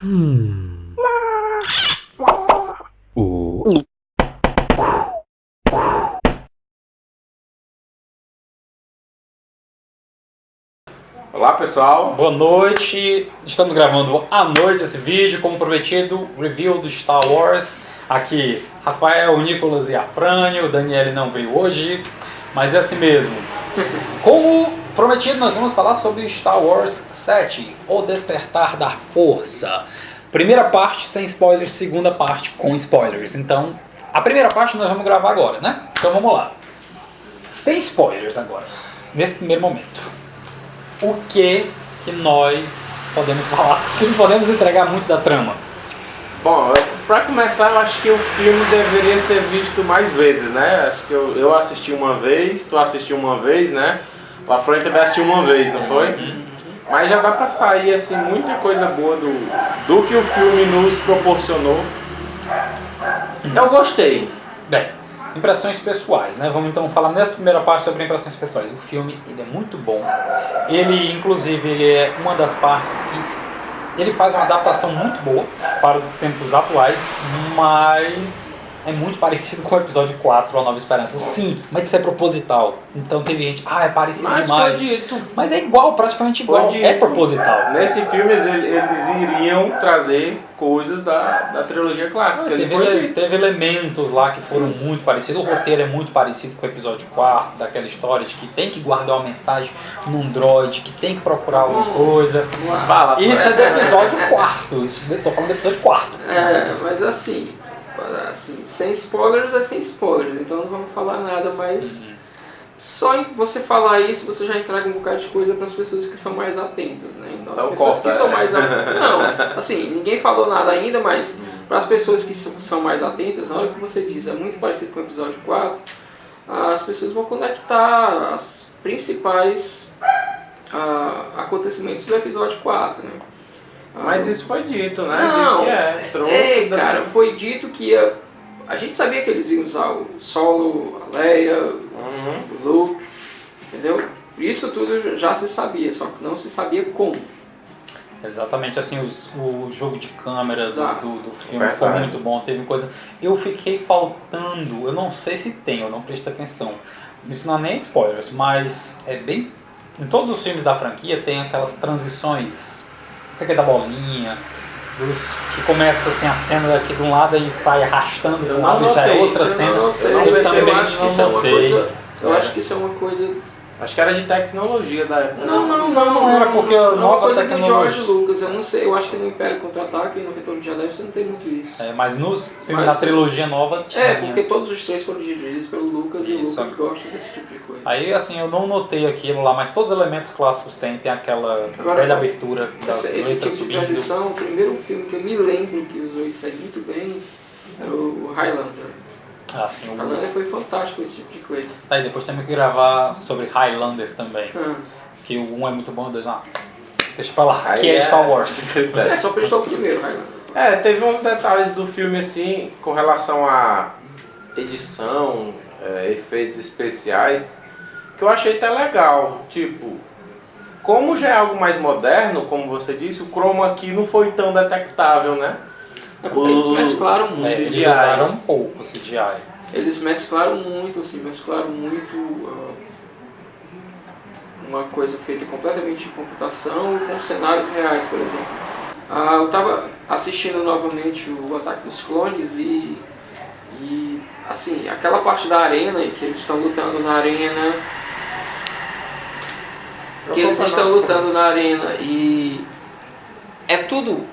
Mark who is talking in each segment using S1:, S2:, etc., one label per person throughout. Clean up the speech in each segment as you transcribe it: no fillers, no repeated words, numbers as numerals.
S1: Olá pessoal,
S2: Boa noite, estamos gravando à noite esse vídeo, como prometido, review do Star Wars. Aqui Rafael, Nicolas e Afrânio, o Daniel não veio hoje, mas é assim mesmo. Como prometido, nós vamos falar sobre Star Wars 7, O Despertar da Força. Primeira parte sem spoilers, segunda parte com spoilers. Então, a primeira parte nós vamos gravar agora, né? Então vamos lá. Sem spoilers agora, nesse primeiro momento. O que nós podemos falar? Que não podemos entregar muito da trama.
S1: bom, pra começar eu acho que o filme deveria ser visto mais vezes, né? Acho que eu assisti uma vez, tu assistiu uma vez, né? O Afrânio também assistiu uma vez, não foi? Mas já dá pra sair assim muita coisa boa do que o filme nos proporcionou. Eu gostei.
S2: Bem, impressões pessoais, né? Vamos então falar nessa primeira parte sobre impressões pessoais. O filme, ele é muito bom. Ele, inclusive, ele é uma das partes que ele faz uma adaptação muito boa para os tempos atuais, mas é muito parecido com o episódio 4, A Nova Esperança. Sim, mas isso é proposital. Então teve gente, é parecido
S1: Mas
S2: demais.
S1: foi dito.
S2: Mas é igual, praticamente igual.
S1: Foi
S2: É
S1: dito.
S2: proposital.
S1: Nesse filme eles iriam trazer coisas da trilogia clássica.
S2: Teve elementos lá que foram muito parecidos. O roteiro é muito parecido com o episódio 4, daquela história de que tem que guardar uma mensagem num droid, que tem que procurar alguma coisa.
S1: Fala,
S2: Isso é do episódio 4. Estou falando do episódio 4.
S3: Mas assim, sem spoilers é sem spoilers, então não vamos falar nada, mas só em você falar isso você já entrega um bocado de coisa para as pessoas que são mais atentas, né? Então, as pessoas que são mais atentas, não, assim, ninguém falou nada ainda, mas para as pessoas que são mais atentas, na hora que você diz é muito parecido com o episódio 4, as pessoas vão conectar as principais acontecimentos do episódio 4, né?
S1: Mas isso foi dito, né?
S3: Não,
S1: Diz que trouxe
S3: cara, foi dito que a gente sabia que eles iam usar o Solo, a Leia, o Luke, entendeu? Isso tudo já se sabia, só que não se sabia como.
S2: Exatamente, assim, o jogo de câmera do filme
S1: Verdade.
S2: foi muito bom, teve coisa... Eu fiquei faltando, eu não sei se tem, eu não prestei atenção. Isso não é nem spoilers, mas é bem... Em todos os filmes da franquia tem aquelas transições, não sei o que, da bolinha, que começa assim a cena daqui de um lado e sai arrastando de um lado e já é outra cena.
S1: Eu também
S3: acho que isso é uma coisa. Eu acho que isso é uma coisa.
S1: Acho que era de tecnologia da época.
S2: Não era porque a
S3: é uma
S2: nova
S3: coisa do
S2: tecnologia.
S3: George Lucas, eu não sei, eu acho que no Império Contra-Ataque e no Retorno de Jedi você não tem muito isso.
S2: Mas nos filmes da trilogia nova tinha.
S3: Porque todos os três foram dirigidos pelo Lucas e o Lucas gosta desse tipo de coisa.
S2: Aí assim, eu não notei aquilo lá, mas todos os elementos clássicos tem aquela velha abertura das
S3: Esse
S2: letras
S3: tipo de
S2: subindo.
S3: transição, o primeiro filme que eu me lembro que usou isso aí muito bem era o Highlander.
S2: Sim,
S3: O Highlander foi fantástico esse tipo de coisa.
S2: Aí depois temos que gravar sobre Highlander também. Que o 1 é muito bom, o 2 deixa pra lá,
S1: Aí
S2: que é Star Wars.
S3: Só prestou o primeiro Highlander.
S1: Teve uns detalhes do filme assim, com relação à edição, efeitos especiais, que eu achei até legal. Tipo, como já é algo mais moderno, como você disse, o chroma aqui não foi tão detectável, né?
S3: Porque eles mesclaram muito.
S2: Eles usaram um pouco o CGI.
S3: Eles mesclaram muito, uma coisa feita completamente de computação com cenários reais, por exemplo. Eu estava assistindo novamente o Ataque dos Clones e assim, aquela parte da arena em que eles estão lutando na arena, e é tudo,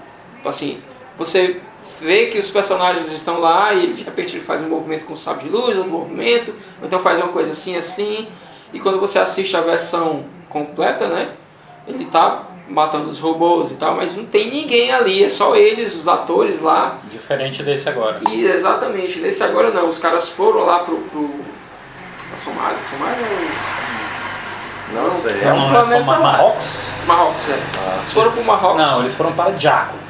S3: assim, você vê que os personagens estão lá e de repente ele faz um movimento com o sabre de luz, outro movimento, ou então faz uma coisa assim, e quando você assiste a versão completa, né, ele tá matando os robôs e tal, mas não tem ninguém ali, é só eles, os atores lá.
S2: Diferente desse agora.
S3: E exatamente, nesse agora não, os caras foram lá pra Somália
S1: Não sei.
S2: É um planeta Marrocos?
S3: Marrocos, eles foram pro Marrocos.
S2: Não, eles foram para Jaco.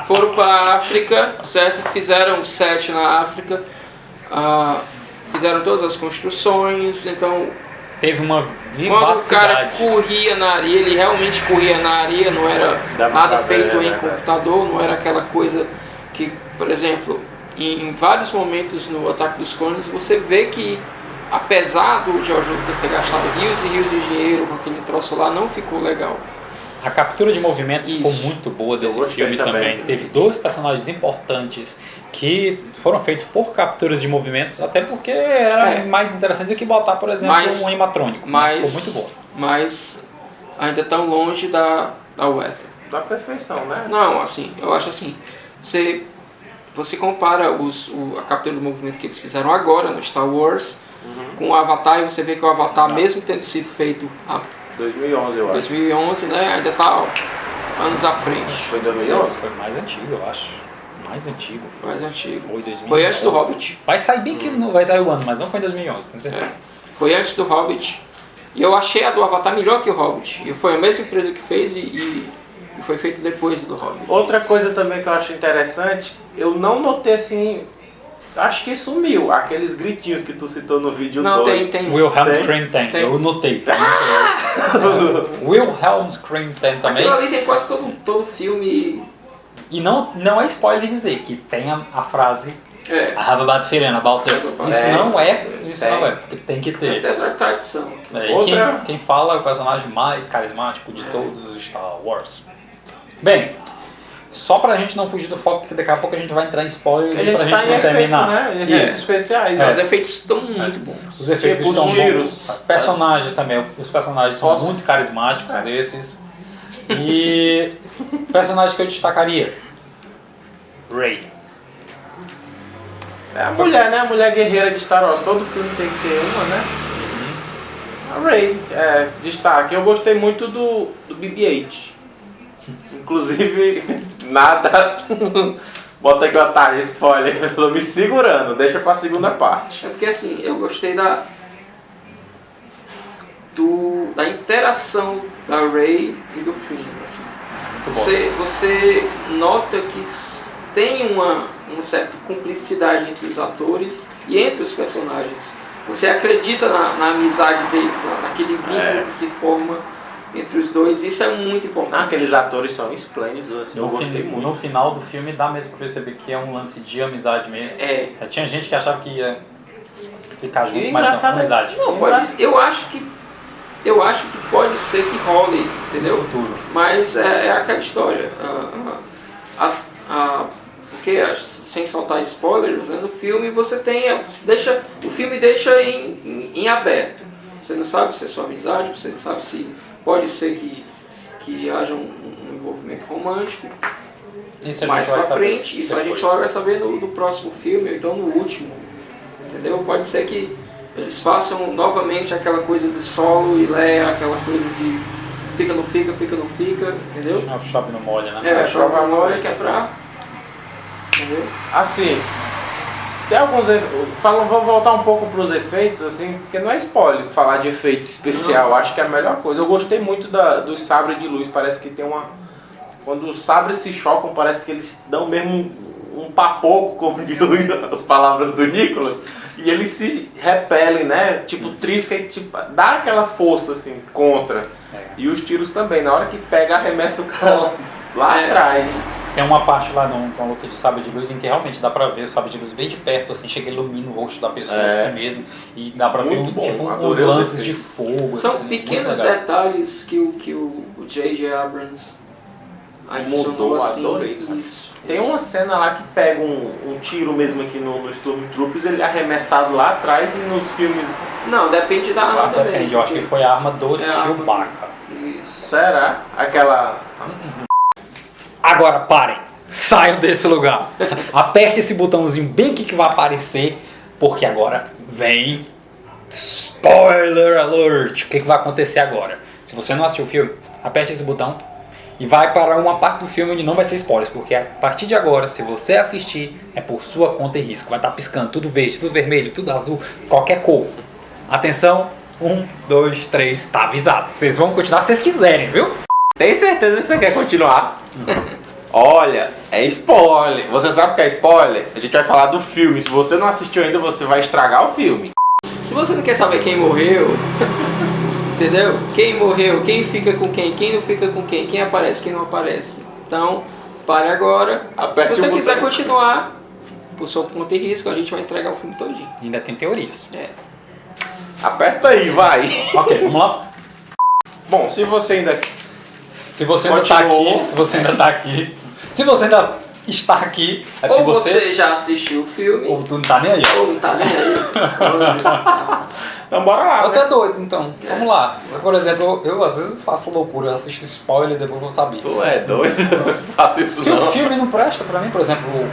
S3: Foram para a África, certo? Fizeram 7 na África, fizeram todas as construções, então
S2: teve uma
S3: Quando o cara
S2: vivacidade.
S3: corria na areia, ele realmente corria na areia, não era
S1: Dá
S3: nada
S1: pra ver,
S3: feito em
S1: né?
S3: computador, não era aquela coisa que, por exemplo, em vários momentos no Ataque dos Clones, você vê que, apesar do George Lucas ter gastado rios e rios de dinheiro com aquele troço lá, não ficou legal.
S2: A captura de movimentos ficou
S3: Isso.
S2: muito boa desse
S1: Eu gostei
S2: filme também.
S1: também.
S2: Teve 2 personagens importantes que foram feitos por capturas de movimentos, até porque era mais interessante do que botar, por exemplo, um animatrônico. Mas ficou muito bom.
S3: Mas ainda estão longe da Weather.
S1: Da perfeição, né?
S3: Não, assim, eu acho assim, você compara a captura do movimento que eles fizeram agora no Star Wars com o Avatar, e você vê que o Avatar, mesmo tendo sido feito há
S1: 2011, eu acho.
S3: 2011, né, ainda está anos à frente.
S1: Foi 2011?
S2: Foi mais antigo, eu acho. Mais antigo. Foi,
S3: Mais antigo.
S2: foi 2011.
S3: Foi antes do Hobbit.
S2: Vai sair bem que não vai sair o ano, mas não foi em 2011, tenho certeza.
S3: Foi antes do Hobbit. E eu achei a do Avatar melhor que o Hobbit. E foi a mesma empresa que fez e foi feito depois do Hobbit.
S1: Outra coisa também que eu acho interessante, eu não notei assim, acho que sumiu, aqueles gritinhos que tu citou no vídeo
S3: Não,
S1: 2.
S3: tem.
S2: Wilhelm
S1: Tem?
S2: Scream tem,
S3: Tem.
S2: eu notei. Wilhelm Scream tem também.
S3: Aquilo ali tem quase todo filme.
S2: E não é spoiler dizer que tem a frase
S3: É,
S2: I have a bad feeling about this. Isso
S1: É,
S2: não é,
S1: tem.
S2: porque tem que ter.
S3: até tradição.
S2: É, e
S1: Outra-
S2: quem fala é o personagem mais carismático de todos os Star Wars. Bem, só pra gente não fugir do foco, porque daqui a pouco a gente vai entrar em spoilers
S1: A
S2: e
S1: gente
S2: pra
S1: tá
S2: gente
S1: em
S2: não
S1: efeito,
S2: terminar.
S1: né? Efeitos
S2: Isso.
S1: especiais.
S3: Os
S1: né?
S3: efeitos estão muito bons.
S2: Os efeitos
S1: Tipo,
S2: estão
S1: os tiros.
S2: bons. Personagens também. Os personagens são
S1: Nossa.
S2: muito carismáticos desses. E personagem que eu destacaria. Rey.
S1: É a mulher, né? A mulher guerreira de Star Wars. Todo filme tem que ter uma, né? A Rey, destaque. Eu gostei muito do BB-8. Inclusive, nada... Bota aqui o atalho, spoiler. Eu tô me segurando. Deixa pra segunda parte.
S3: É porque assim, eu gostei da interação da Rey e do Finn. Assim. Você nota que tem uma certa cumplicidade entre os atores e entre os personagens. Você acredita na amizade deles, naquele vínculo que se forma entre os dois. Isso é muito importante.
S1: Aqueles atores são esplêndidos, assim. Eu gostei muito.
S2: No final do filme dá mesmo pra perceber que é um lance de amizade mesmo.
S3: É.
S2: Tinha gente que achava que ia ficar junto,
S1: E
S2: mas não,
S1: engraçado é-
S2: amizade.
S3: Não, eu acho que pode ser que role, entendeu?
S2: No futuro.
S3: Mas é aquela história. Porque, sem soltar spoilers, né, no filme você o filme deixa em aberto. Você não sabe se é sua amizade, você não sabe se pode ser que haja um envolvimento romântico
S2: Isso a
S3: mais
S2: gente vai
S3: pra
S2: saber
S3: frente. Isso a
S2: depois.
S3: gente só vai saber no próximo filme, ou então no último. Entendeu? Pode ser que eles façam novamente aquela coisa do Solo e Leia, aquela coisa de fica, não fica, entendeu?
S2: Não, chove no molha, né?
S3: Chove a mão que é pra... Entendeu?
S1: Assim, tem alguns... Vou voltar um pouco pros efeitos, assim, porque não é spoiler falar de efeito especial.
S3: Não.
S1: Acho que é a melhor coisa. Eu gostei muito dos sabres de luz. Parece que tem uma... Quando os sabres se chocam, parece que eles dão mesmo um papoco, como diz as palavras do Nicolas. E eles se repelem, né? Tipo, trisca e tipo, dá aquela força, assim, contra. E os tiros também. Na hora que pega, arremessa o cara lá atrás.
S2: Tem uma parte lá numa luta de sabre de luz em que realmente dá pra ver o sabre de luz bem de perto, assim, chega e ilumina o rosto da pessoa assim mesmo. E dá pra ver
S1: Muito bom,
S2: tipo,
S1: adorei
S2: os
S1: os
S2: lances de
S1: efeitos.
S2: fogo.
S3: São
S2: assim,
S3: pequenos
S2: muito legal.
S3: detalhes que o J.J. Abrams adicionou
S1: Mudou,
S3: assim.
S1: adorei, cara.
S3: Isso.
S1: Tem uma cena lá que pega um tiro mesmo aqui no Stormtroopers, ele é arremessado lá atrás e nos filmes...
S3: Não, depende da arma também.
S2: Depende, eu acho que foi a arma do
S3: É a arma.
S2: Chewbacca.
S3: Isso.
S1: Será? Aquela...
S2: Agora parem, saiam desse lugar. Aperte esse botãozinho bem aqui que vai aparecer, porque agora vem spoiler alert. O que vai acontecer agora? Se você não assistiu o filme, aperte esse botão e vai para uma parte do filme onde não vai ser spoilers, porque a partir de agora, se você assistir, é por sua conta e risco. Vai estar piscando tudo verde, tudo vermelho, tudo azul, qualquer cor. Atenção, 1, 2, 3, tá avisado. Vocês vão continuar se vocês quiserem, viu?
S1: Tem certeza que você quer continuar? Olha, é spoiler. Você sabe o que é spoiler? A gente vai falar do filme. Se você não assistiu ainda, você vai estragar o filme.
S3: Se você não quer saber quem morreu, Entendeu? Quem morreu, quem fica com quem não fica com quem aparece, quem não aparece. Então, pare agora.
S1: Aperte
S3: Se você
S1: o
S3: quiser
S1: botão.
S3: continuar, por sua conta e risco, a gente vai entregar o filme todinho.
S2: Ainda tem teorias.
S1: Aperta aí, vai.
S2: Ok, vamos lá.
S1: Bom, se você ainda...
S2: Se você ainda tá
S1: Continuou.
S2: aqui, se você ainda tá aqui, se você ainda está aqui, é porque
S3: Ou você já assistiu o filme,
S2: ou tu não tá nem aí.
S3: ou não tá nem aí.
S1: Então bora lá,
S2: Eu
S1: né?
S2: tô doido, então. Vamos lá. Por exemplo, eu às vezes faço loucura, eu assisto spoiler e depois vou saber.
S1: Tu é doido? Não faça isso
S2: Se
S1: não.
S2: o filme não presta pra mim, por exemplo,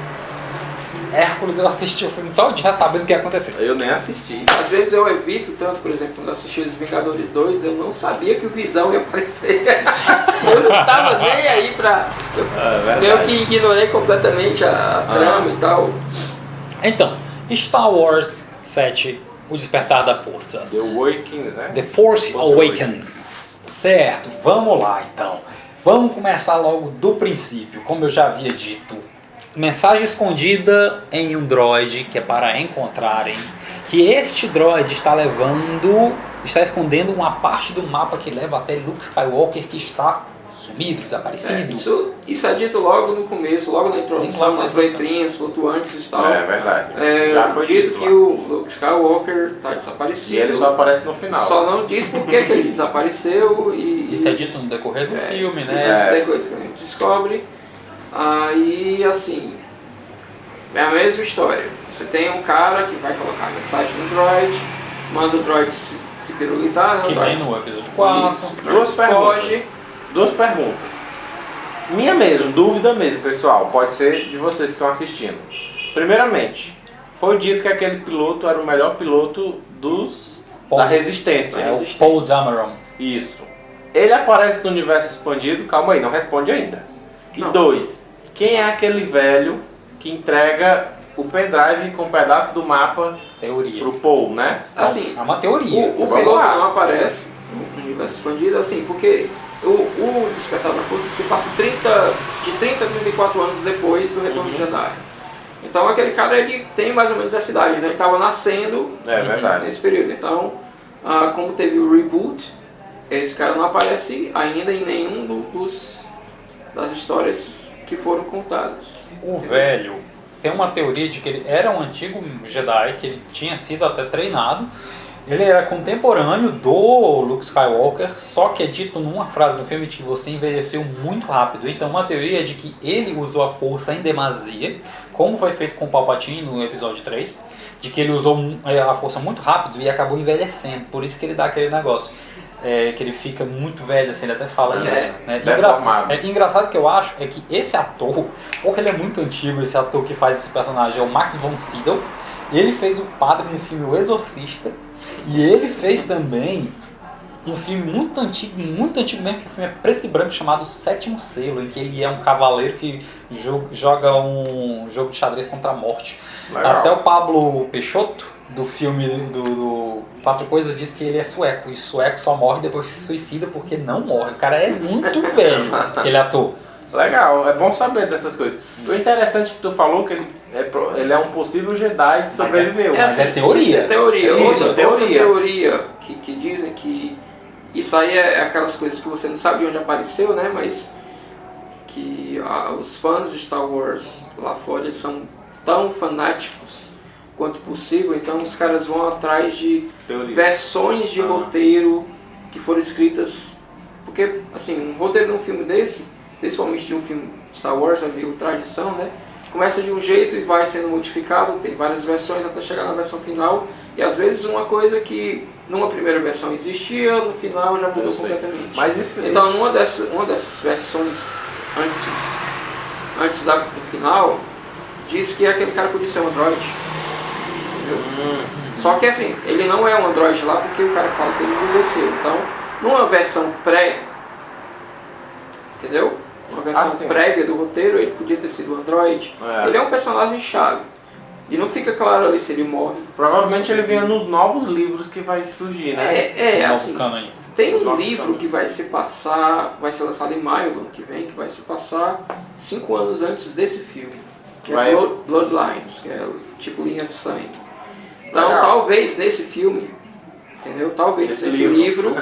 S2: Hércules, eu assisti o filme todo já sabendo o que ia acontecer.
S1: Eu nem assisti.
S3: Às vezes eu evito tanto, por exemplo, quando eu assisti Os Vingadores 2, eu não sabia que o Visão ia aparecer. Eu não tava nem aí pra... Eu meio que ignorei completamente a trama e tal.
S2: Então, Star Wars 7, O Despertar da Força.
S1: The Awakens, né?
S2: The Force
S1: Force
S2: Awakens. Certo, vamos lá então. Vamos começar logo do princípio, como eu já havia dito. Mensagem escondida em um droid que é para encontrarem que este droid está escondendo uma parte do mapa que leva até Luke Skywalker que está sumido, desaparecido.
S3: Isso é dito logo no começo, logo na introdução,
S2: Logo
S3: nas
S2: na
S3: letrinhas flutuantes e tal.
S1: É verdade.
S3: É,
S1: Já foi
S3: dito
S1: dito
S3: que
S1: lá.
S3: o Luke Skywalker está desaparecido.
S1: E ele só aparece no final.
S3: Só não diz por que que ele desapareceu e...
S2: Isso é dito no decorrer do filme, né?
S3: Isso é coisa que a gente descobre. Aí, assim, é a mesma história. Você tem um cara que vai colocar a mensagem no droid, manda o droid se pirulitar, né?
S2: Que
S3: O droid-
S2: nem no episódio 4.
S3: Isso, o
S1: Duas
S3: droid
S1: perguntas.
S3: foge.
S1: Duas perguntas. Minha mesmo, dúvida mesmo, pessoal. Pode ser de vocês que estão assistindo. Primeiramente, foi dito que aquele piloto era o melhor piloto da Resistência.
S2: É o Paul Dameron.
S1: Isso. Ele aparece no universo expandido? Calma aí, não responde ainda. E
S3: Não.
S1: 2. Quem é aquele velho que entrega o pendrive com um pedaço do mapa
S2: Teoria.
S1: pro Paul, né?
S3: Assim,
S2: É uma teoria.
S3: o
S1: Vamos
S3: piloto
S1: lá.
S3: não aparece no universo expandido, assim, porque o Despertar da Força se passa de 30 a 34 anos depois do Retorno
S1: Uhum.
S3: de Jedi. Então aquele cara, ele tem mais ou menos essa idade, então ele estava nascendo
S1: É verdade.
S3: nesse período. Então, como teve o reboot, esse cara não aparece ainda em nenhum das histórias que foram contadas.
S2: O velho tem uma teoria de que ele era um antigo Jedi, que ele tinha sido até treinado. Ele era contemporâneo do Luke Skywalker, só que é dito numa frase do filme de que você envelheceu muito rápido. Então uma teoria é de que ele usou a força em demasia, como foi feito com o Palpatine no episódio 3, de que ele usou a força muito rápido e acabou envelhecendo. Por isso que ele dá aquele negócio. Que ele fica muito velho, assim, ele até fala isso. Né?
S1: Deformado.
S2: Engraçado que eu acho é que esse ator, porque ele é muito antigo, esse ator que faz esse personagem é o Max von Sydow. Ele fez o padre no filme O Exorcista. E ele fez também um filme muito antigo mesmo, que o filme é preto e branco, chamado Sétimo Selo, em que ele é um cavaleiro que joga um jogo de xadrez contra a morte.
S1: Legal.
S2: Até o Pablo Peixoto, do filme do Quatro Coisas, diz que ele é sueco, e sueco só morre depois que se suicida porque não morre. O cara é muito velho, aquele ator.
S1: Legal, é bom saber dessas coisas. O interessante é que tu falou que ele é um possível Jedi que sobreviveu.
S2: Mas é teoria.
S3: Isso é teoria.
S1: Isso,
S3: Outra
S1: teoria.
S3: teoria que dizem que isso aí é aquelas coisas que você não sabe de onde apareceu, né? Mas que os fãs de Star Wars lá fora eles são tão fanáticos quanto possível, então os caras vão atrás de
S1: Teoria.
S3: versões de roteiro que foram escritas, porque assim, um roteiro de um filme desse, principalmente de um filme Star Wars, é meio tradição, né? Começa de um jeito e vai sendo modificado, tem várias versões até chegar na versão final, e às vezes uma coisa que numa primeira versão existia, no final já mudou completamente.
S1: Mas isso,
S3: Então, uma dessas versões antes do final, diz que aquele cara podia ser um android. Entendeu? Só que assim, ele não é um android lá porque o cara fala que ele envelheceu. Então, numa versão entendeu? Uma versão prévia do roteiro, ele podia ter sido um android. Ele é um personagem-chave. E não fica claro ali se ele morre.
S1: provavelmente ele vinha nos novos livros que vai surgir, né?
S3: Assim,
S2: Cânone.
S3: tem um
S1: Nossa,
S3: livro
S1: também.
S3: que vai ser lançado em maio do ano que vem, que vai se passar 5 anos antes desse filme, que
S1: Vai-
S3: é Bloodlines, que é tipo linha de sangue. Então
S1: Legal.
S3: talvez nesse filme entendeu? Talvez
S1: Esse
S3: esse livro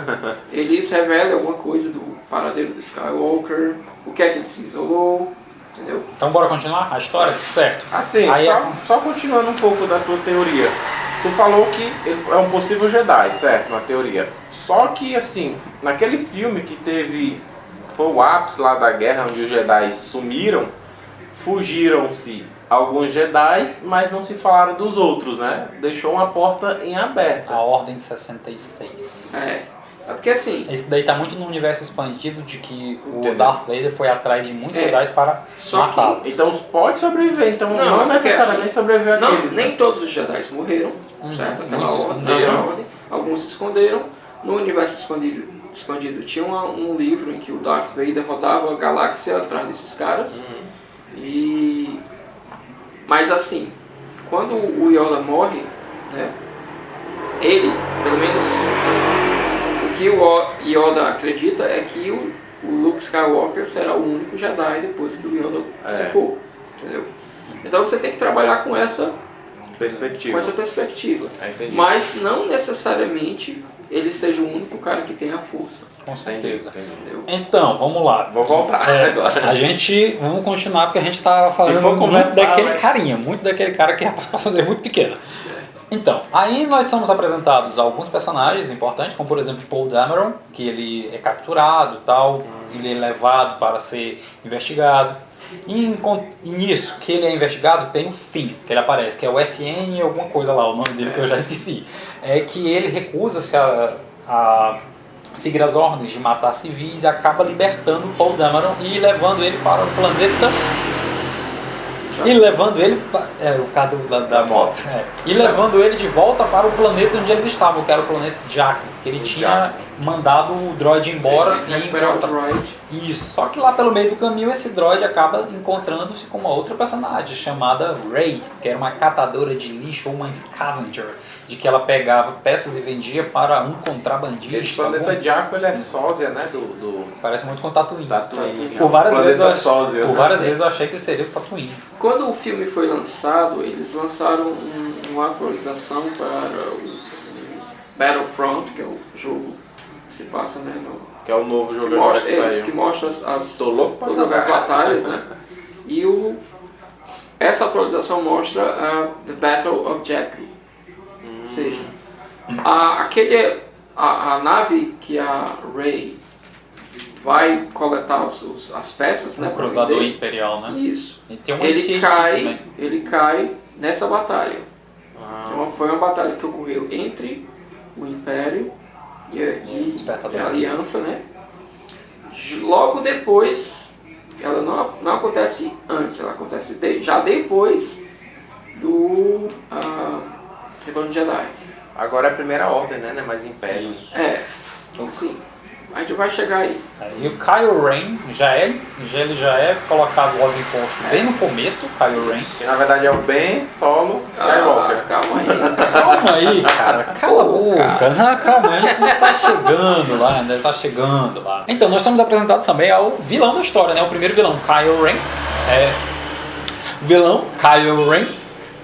S3: eles revelem alguma coisa do paradeiro do Skywalker, o que é que ele se isolou, entendeu?
S2: Então bora continuar a história? Certo.
S1: Assim,
S2: Aí
S1: só continuando um pouco da tua teoria. Tu falou que ele é um possível Jedi, certo? Na teoria. Só que, assim, naquele filme que teve... Foi o ápice lá da guerra, onde os Jedi sumiram, fugiram-se alguns Jedi, mas não se falaram dos outros, né? Deixou uma porta em aberta.
S2: a Ordem de 66.
S3: É porque assim,
S2: Esse daí tá muito no universo expandido de que o
S1: Entendeu?
S2: Darth Vader foi atrás de muitos Jedi para
S3: Só que-
S2: matá-los.
S1: Então pode sobreviver, então
S3: Não,
S1: não
S3: é porque,
S1: necessariamente
S3: assim,
S1: sobreviver
S3: não,
S1: aqueles,
S3: nem
S1: né?
S3: todos os Jedi morreram, certo?
S2: Muitos se
S3: Ordem,
S2: esconderam.
S3: naquela ordem. Alguns se esconderam. No universo expandido tinha um livro em que o Darth Vader rodava a galáxia atrás desses caras. Mas assim, quando o Yoda morre, né, ele, pelo menos o que o Yoda acredita é que o Luke Skywalker será o único Jedi depois que o Yoda se for, entendeu? Então você tem que trabalhar com essa
S1: Perspectiva.
S3: perspectiva.
S1: Entendi.
S3: Mas não necessariamente ele seja o único cara que tem a força,
S2: Com certeza.
S1: Entendi.
S3: entendeu?
S2: Então, vamos lá.
S1: Vou voltar agora.
S2: A gente, vamos continuar porque a gente tá falando
S1: for
S2: muito
S1: começar,
S2: daquele
S1: né?
S2: carinha, muito daquele cara que a participação dele é muito pequena. Então, aí nós somos apresentados a alguns personagens importantes, como por exemplo Paul Dameron, que ele é capturado e tal, ele é levado para ser investigado. E nisso que ele é investigado tem um fim, que ele aparece, que é o FN alguma coisa lá, o nome dele que eu já esqueci. É que ele recusa-se a seguir as ordens de matar civis e acaba libertando Paul Dameron e levando ele para o planeta... E levando ele o cara da moto. E levando ele de volta para o planeta onde eles estavam, que era o planeta Jakku, que ele tinha mandado o droid embora
S3: Tem que
S2: e
S3: recuperar o
S2: encontra...
S3: droid.
S2: Isso, só que lá pelo meio do caminho esse droid acaba encontrando-se com uma outra personagem chamada Rey, que era uma catadora de lixo ou uma scavenger, de que ela pegava peças e vendia para um contrabandista.
S1: Esse planeta Jakku, ele é sósia, né? Do
S2: Parece muito com Tatooine.
S1: Tatooine.
S2: Por várias,
S1: Planeta
S2: vezes,
S1: sósia.
S2: por várias vezes eu achei que seria o Tatooine.
S3: Quando o filme foi lançado, eles lançaram uma atualização para o Battlefront, que é o jogo que se passa, né,
S1: Que é o novo
S3: que
S1: jogo agora
S3: mostra,
S1: que saiu.
S3: que mostra
S1: Tô louco pra
S3: todas
S1: jogar.
S3: as batalhas, né? E essa atualização mostra The Battle of Jakku. Ou seja, a nave que a Rey vai coletar as peças, né?
S2: O
S3: pra
S2: cruzador
S3: vender.
S2: imperial, né?
S3: Isso.
S2: E tem um
S3: Ele
S2: AT&T
S3: cai,
S2: também.
S3: ele cai nessa batalha.
S1: Ah,
S3: Então foi uma batalha que ocorreu entre o Império e
S2: Despertador.
S3: a Aliança, né? Logo depois, ela não acontece antes, ela acontece já depois do Retorno de Jedi.
S1: agora é a primeira ordem, né? Não é mais Império.
S3: Assim, a gente vai chegar aí.
S2: E o Kylo Ren ele já é colocado logo em posto bem no começo, Kylo Ren.
S1: Que na verdade é o Ben Solo Skywalker.
S3: Calma aí.
S2: Calma aí, cara, cala a boca. Não, calma, a gente não tá chegando lá, ainda tá chegando lá. Então, nós somos apresentados também ao vilão da história, né? O primeiro vilão, Kylo Ren. Vilão, Kylo Ren,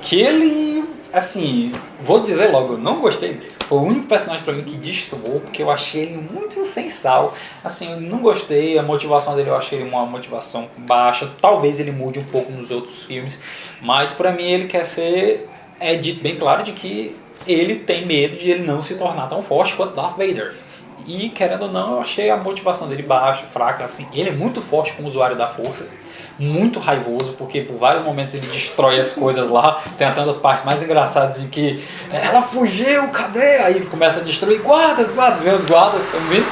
S2: que ele, assim, vou dizer logo, eu não gostei dele. Foi o único personagem pra mim que destoou, porque eu achei ele muito sem sal. Assim, eu não gostei, a motivação dele eu achei uma motivação baixa. Talvez ele mude um pouco nos outros filmes, mas pra mim ele quer ser... É dito bem claro de que ele tem medo de ele não se tornar tão forte quanto Darth Vader. E, querendo ou não, eu achei a motivação dele baixa, fraca, assim. Ele é muito forte como usuário da força, muito raivoso, porque por vários momentos ele destrói as coisas lá. Tem até uma das partes mais engraçadas em que ela fugiu, cadê? Aí ele começa a destruir, guardas, vem os guardas, estão vindo,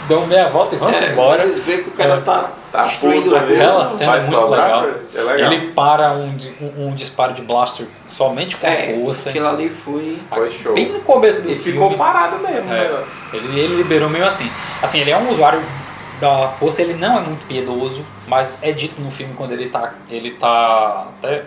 S2: dão meia volta e vão embora.
S3: Eles veem que o cara tá destruindo
S1: puto ali.
S2: Aquela cena
S1: Vai
S2: é muito
S1: sobrar,
S2: legal.
S1: é legal.
S2: Ele para um disparo de blaster somente com a força.
S3: aquilo ali foi...
S1: Foi show.
S2: Bem no começo do
S1: E
S2: filme.
S1: ficou parado mesmo, né?
S2: Ele liberou meio assim. Assim, ele é um usuário da força, ele não é muito piedoso, mas é dito no filme quando ele tá até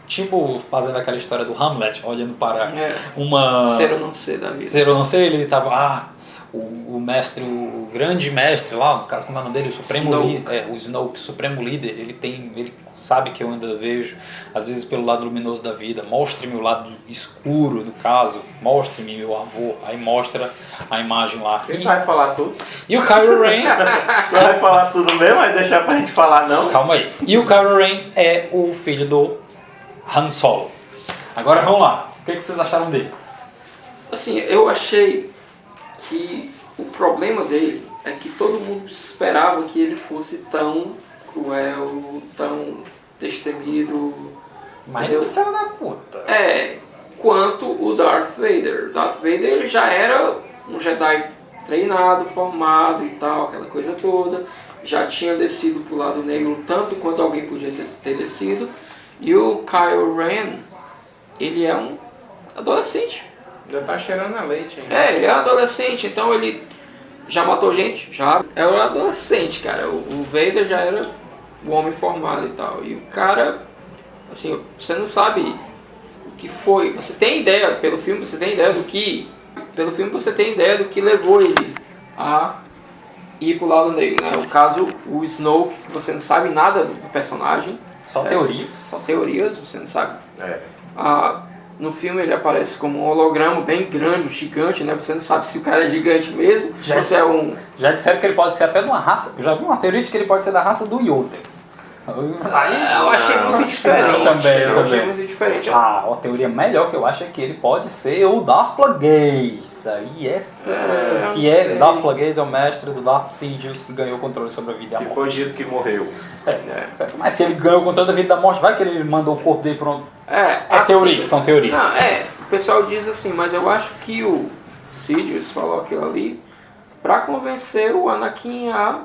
S2: tipo fazendo aquela história do Hamlet, olhando para uma...
S3: Ser ou não ser da vida.
S2: Ser ou não ser, ele tava, o mestre, o grande mestre lá, no caso como é o nome dele, o Supremo
S3: Snoke.
S2: Líder, o Snoke, Supremo Líder, ele sabe que eu ainda vejo, às vezes pelo lado luminoso da vida, mostre-me o lado escuro, no caso, mostre-me meu avô, aí mostra a imagem lá.
S1: Quem vai falar tudo?
S2: E o Kylo Ren,
S1: Tu vai falar tudo mesmo, vai deixar pra gente falar não?
S2: calma aí, e o Kylo Ren é o filho do Han Solo. Agora vamos lá, o que vocês acharam dele?
S3: Assim, eu achei que o problema dele é que todo mundo esperava que ele fosse tão cruel, tão destemido,
S2: Mas
S3: entendeu?
S2: ele é filho da puta.
S3: Quanto o Darth Vader. Darth Vader ele já era um Jedi treinado, formado e tal, aquela coisa toda. Já tinha descido pro lado negro tanto quanto alguém podia ter descido. E o Kylo Ren, ele é um adolescente.
S1: Já tá cheirando a leite ainda.
S3: Ele é um adolescente, então ele já matou gente? Já. É um adolescente, cara. O Vader já era um homem formado e tal. E o cara, assim, você não sabe o que foi. Você tem ideia, pelo filme, você tem ideia do que... Pelo filme você tem ideia do que levou ele a ir pro lado negro, né? No caso, o Snoke, que você não sabe nada do personagem.
S2: Só
S3: certo?
S2: teorias.
S3: Só teorias, você não sabe.
S1: É.
S3: No filme ele aparece como um holograma bem grande, gigante, né? Você não sabe se o cara é gigante mesmo,
S2: Já-
S3: se é um...
S2: Já disseram que ele pode ser até de uma raça. Eu já vi uma teoria de que ele pode ser da raça do Yoda.
S3: Eu achei
S1: não,
S3: muito
S1: acho que
S3: diferente.
S2: não. Também, eu
S3: eu achei
S2: também.
S3: muito diferente.
S2: A teoria melhor que eu acho é que ele pode ser o Darth Plagueis. Aí essa
S3: eu
S2: que
S3: não
S2: é
S3: sei.
S2: Darth Plagueis é o mestre do Darth Sidious que ganhou o controle sobre a vida e a
S1: Que
S2: morte.
S1: foi dito que morreu.
S2: Certo? Mas se ele ganhou o controle da vida e da morte, vai que ele mandou o corpo dele pronto. É
S3: assim,
S2: teoria, são teorias.
S3: Não, o pessoal diz assim, mas eu acho que o Sidious falou aquilo ali pra convencer o Anakin a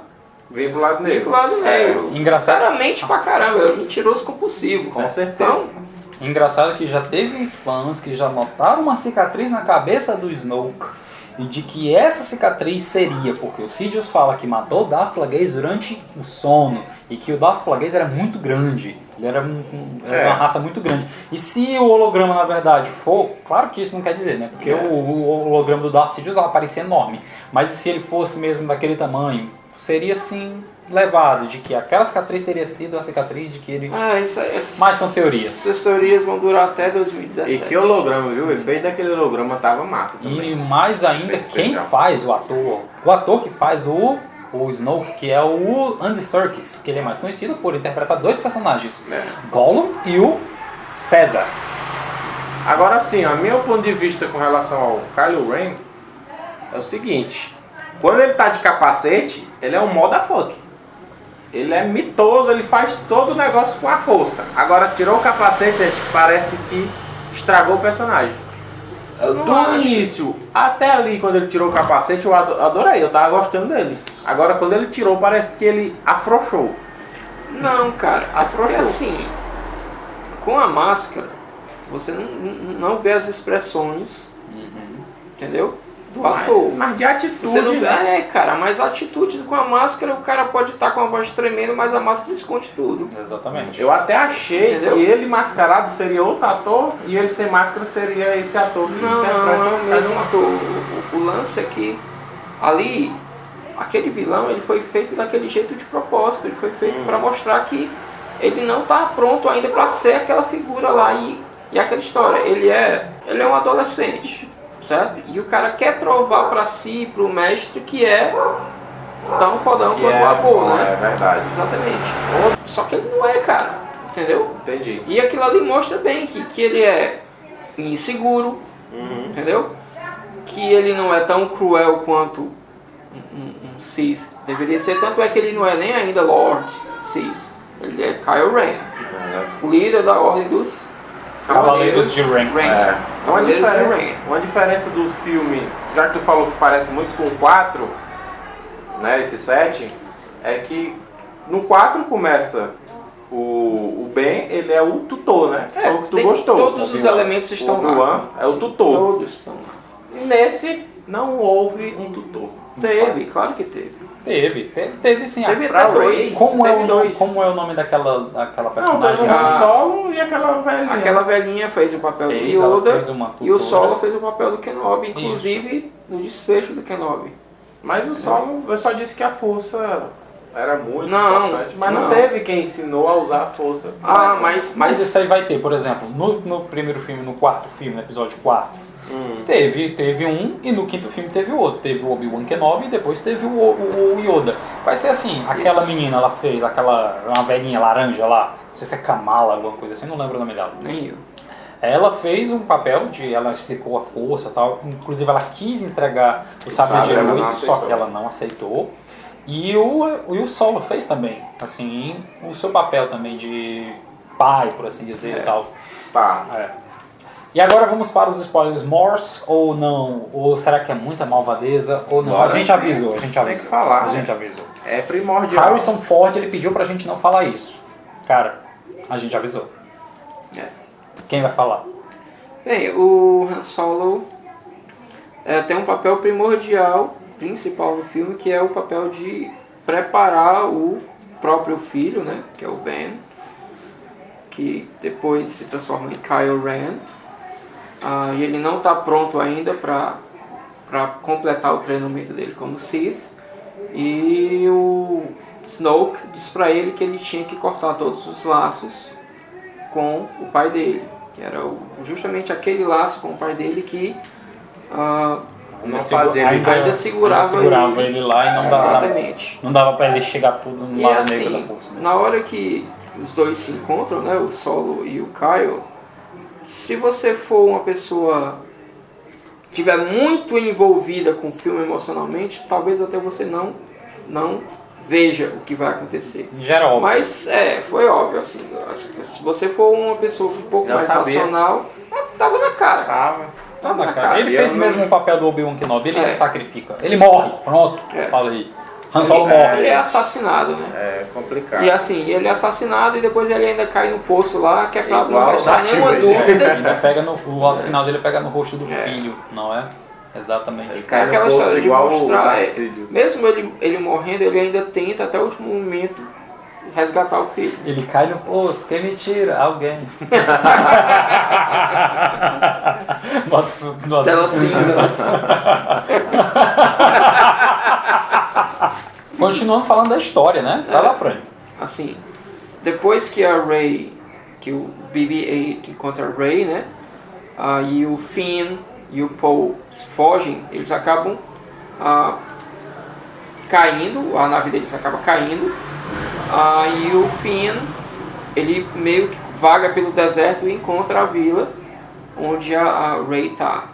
S1: Vem pro lado
S3: ir
S1: negro.
S3: pro lado negro.
S2: engraçado.
S3: Claramente pra caramba, é um mentiroso compulsivo.
S1: Com certeza.
S3: Então,
S2: Engraçado que já teve fãs que já notaram uma cicatriz na cabeça do Snoke e de que essa cicatriz seria porque o Sidious fala que matou o Darth Plagueis durante o sono e que o Darth Plagueis era muito grande, ele era uma raça muito grande. E se o holograma na verdade for, claro que isso não quer dizer, né? Porque o holograma do Darth Sidious parecia enorme, mas se ele fosse mesmo daquele tamanho, seria assim levado de que aquela cicatriz teria sido a cicatriz de que ele... Mas são teorias.
S3: Essas teorias vão durar até 2017.
S1: E que holograma, viu? O efeito daquele holograma tava massa também.
S2: E mais ainda,
S1: Efeito
S2: quem
S1: especial.
S2: faz o ator que faz o Snoke, que é o Andy Serkis, que ele é mais conhecido por interpretar dois personagens, Gollum e o Caesar.
S1: Agora sim, o meu ponto de vista com relação ao Kylo Ren é o seguinte. Quando ele tá de capacete, ele é um moda fuck. Ele é mitoso, ele faz todo o negócio com a força. Agora tirou o capacete, gente, parece que estragou o personagem.
S3: Eu não
S1: Do
S3: acho.
S1: início até ali, quando ele tirou o capacete, eu adorei, eu tava gostando dele. Agora, quando ele tirou, parece que ele afrouxou.
S3: Não, cara.
S1: Afrouxou.
S3: Porque assim, com a máscara, você não vê as expressões, entendeu? Do ator.
S1: Mas de atitude,
S3: Você não vê,
S1: né?
S3: cara, mas a atitude com a máscara, o cara pode estar com a voz tremendo, mas a máscara esconde tudo.
S2: Exatamente.
S1: Eu até achei
S3: Entendeu?
S1: que ele mascarado seria outro ator e ele sem máscara seria esse ator que
S3: Não,
S1: interpreta.
S3: é o mesmo ator. O lance é que ali, aquele vilão, ele foi feito daquele jeito de propósito. Ele foi feito para mostrar que ele não está pronto ainda para ser aquela figura lá. E aquela história, ele é um adolescente, certo? E o cara quer provar para si, para o mestre, que é tão fodão quanto o avô, né?
S1: É verdade.
S3: Exatamente. Só que ele não é, cara. Entendeu?
S1: Entendi.
S3: E aquilo ali mostra bem que ele é inseguro, entendeu? Que ele não é tão cruel quanto um Sith deveria ser. Tanto é que ele não é nem ainda Lord Sith. Ele é Kylo Ren, o líder da ordem dos
S2: Cavaleiros de Ren.
S1: É.
S3: Cavaleiros
S1: Uma diferença do filme, já que tu falou que parece muito com o 4, né, esse 7, é que no 4 começa o Ben, ele é o tutor, né? Que foi o que tu gostou.
S3: Todos os elementos estão lá.
S1: Obi-Wan é o
S3: Sim,
S1: tutor.
S3: Todos estão lá.
S1: E nesse não houve um tutor.
S3: Teve, claro que teve.
S2: Teve sim.
S3: Teve
S1: pra
S3: até dois.
S2: Como é
S3: Teve dois.
S2: o nome daquela
S1: Não,
S2: personagem?
S1: teve o Solo e aquela velhinha.
S3: Aquela velhinha fez o papel
S2: Fez,
S3: do
S2: ela
S3: Yoda
S2: fez uma
S3: e o
S2: tutora.
S3: Solo fez o papel do Kenobi, inclusive no desfecho do Kenobi.
S1: Mas o Solo, eu só disse que a força era muito
S3: Não,
S1: importante, mas não
S3: não.
S1: teve quem ensinou a usar a força.
S2: Mas isso aí vai ter, por exemplo, no primeiro filme, no quarto filme, no episódio 4, teve um e no quinto filme teve o outro. Teve o Obi-Wan Kenobi e depois teve o Yoda. Vai ser assim, aquela menina, ela fez uma velhinha laranja lá, não sei se é Kamala, alguma coisa assim, não lembro o nome dela.
S3: Nem eu.
S2: Ela fez um papel ela explicou a força e tal, inclusive ela quis entregar o sabre de
S1: ela não
S2: luz, só
S1: aceitou.
S2: que ela não aceitou. E o Solo fez também, assim, o seu papel também de pai, por assim dizer e tal.
S1: Tá.
S2: É. E agora vamos para os spoilers Morse ou não? Ou será que é muita malvadeza ou não?
S1: Bora,
S2: a gente
S1: sim.
S2: avisou.
S1: Tem que falar,
S2: A
S1: né?
S2: gente avisou.
S1: É primordial.
S2: Harrison Ford, ele pediu pra gente não falar isso. Cara, a gente avisou.
S3: É.
S2: Quem vai falar?
S3: Bem, o Han Solo tem um papel primordial, principal no filme, que é o papel de preparar o próprio filho, né, que é o Ben, que depois se transforma em Kylo Ren. E ele não está pronto ainda para completar o treinamento dele como Sith. E o Snoke diz para ele que ele tinha que cortar todos os laços com o pai dele, que era justamente aquele laço com o pai dele que
S1: Não fazia
S3: ainda segurava
S2: ele lá e
S3: exatamente.
S2: não dava pra ele chegar tudo no
S3: E
S2: lado negro da
S3: assim,
S2: força.
S3: na hora que os dois se encontram, né, o Solo e o Kylo, se você for uma pessoa tiver muito envolvida com o filme emocionalmente, talvez até você não veja o que vai acontecer.
S2: Já era óbvio.
S3: Mas foi óbvio, assim, se você for uma pessoa um pouco
S1: Já
S3: mais
S1: sabia.
S3: racional, tava na cara.
S1: Tava.
S3: Na cara.
S2: Ele
S1: E
S2: fez
S1: eu
S2: mesmo
S1: não-
S2: o papel do Obi-Wan Kenobi, ele
S3: É.
S2: se sacrifica. Ele morre, pronto,
S3: É.
S2: fala aí. Han Solo morre.
S3: Ele é assassinado, né?
S1: É complicado.
S3: E assim, ele é assassinado e depois ele ainda cai no poço lá, que é pra não
S1: Igual
S3: deixar
S1: Darth
S3: nenhuma
S1: Vader.
S3: dúvida.
S2: Ainda pega o alto final dele pega no rosto do filho, não é? Exatamente.
S1: Ele
S3: É
S1: cai no
S3: aquela
S1: poço
S3: história de
S1: igual o
S3: mostrar,
S1: Darth Sidious.
S3: mesmo ele morrendo, ele ainda tenta até o último momento resgatar o filho.
S2: Ele cai no poço, quem me tira? Alguém. Nossa,
S3: Tela cinza.
S2: Continuando falando da história, né? Vai lá, Frank.
S3: Assim, depois que a Rey, que o BB-8 encontra a Rey, né? E o Finn e o Poe fogem, eles acabam caindo, a nave deles acaba caindo. E o Finn, ele meio que vaga pelo deserto e encontra a vila onde a Rey tá.